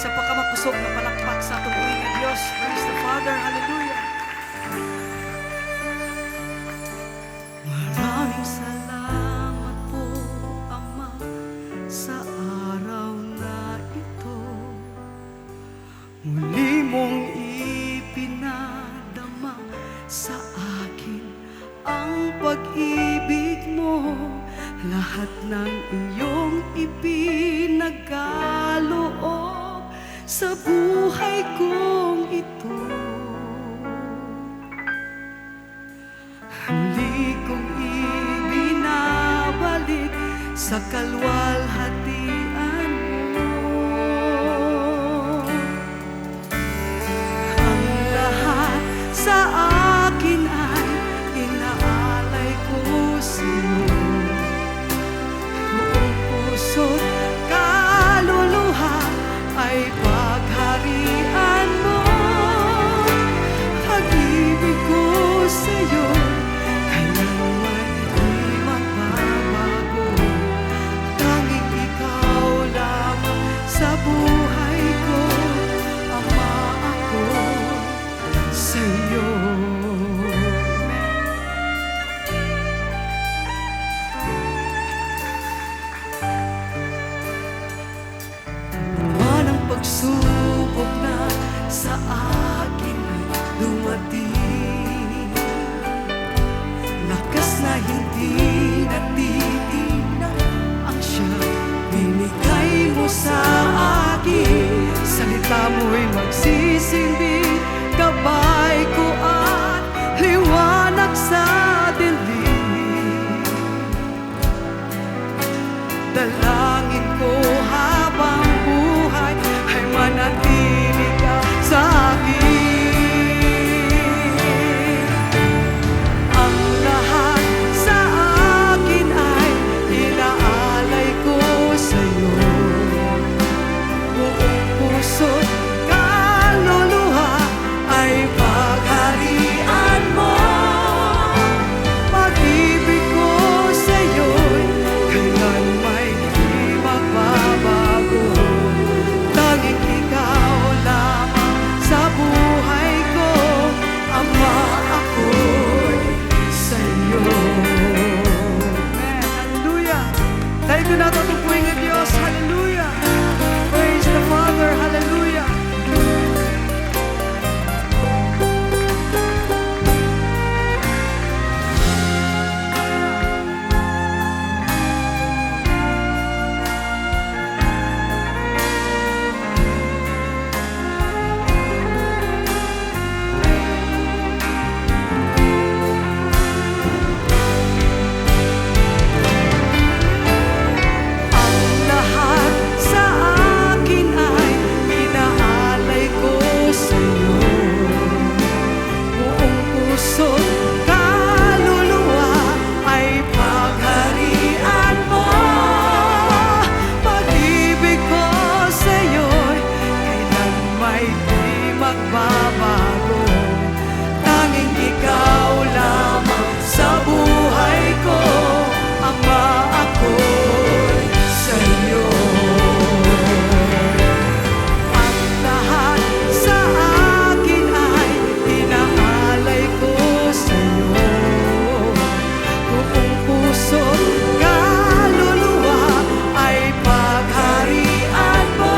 Isa pa ka mapusog na palakpak sa atong buhay ng Diyos. Praise the Father. Hallelujah. Maraming salamat po, Ama, sa araw na ito. Muli mong ipinadama sa akin ang pag-ibig mo. Lahat ng iyong ipinagkaloob sa buhay kong ito. Huli kong ibinabalik sa kalwalhatian mo. Ang lahat sa akin ay inaalay ko sa'yo. Buong puso't kaluluha ay pagharian mo. Pag-ibig ko sa'yo kailanman di magbabago. Tanging ikaw lamang sa buhay ko, Ama, ako sa'yo. Pagsubok na sa akin ay dumating, lakas na hindi natitingnan ang siyang binigay mo sa akin. Salita mo'y magsisilbing gabay ko at liwanag sa dilim. Dalangin ko habang buhay ay manatili ka sa akin. Ang lahat sa akin ay inaalay ko sa'yo. Buong puso't kaluluha ay pagharian mo. Pag-ibig ko sa'yo'y kailan may di magbabago. Tanging ikaw lamang sa buhay ko, Ama, ako'y sa'yo. Amen. Hallelujah. Tayo ko nato itong buhay ng Diyos. Hallelujah. Praise the Father. Hallelujah. Magbabago. Tanging ikaw lamang sa buhay ko, Ama, ako'y sa'yo. Ang lahat sa akin ay inaalay ko sa'yo. Buong puso't kaluluwa ay pagharian mo.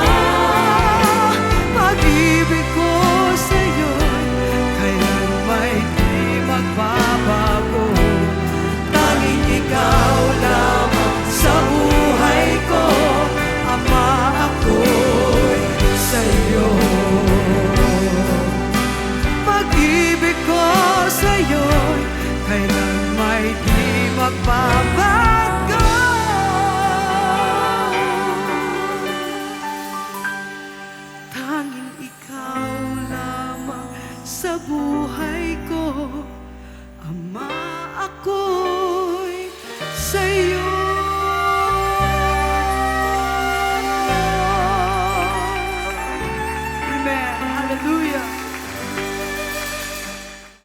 Pag-ibig ko magbabago. Tanging ikaw lamang sa buhay ko, Ama, ako'y sa'yo. Pag-ibig ko sa'yo'y kailan may di magbabago. Tanging ikaw lamang sa buhay ko, Ama, ako'y sa'yo.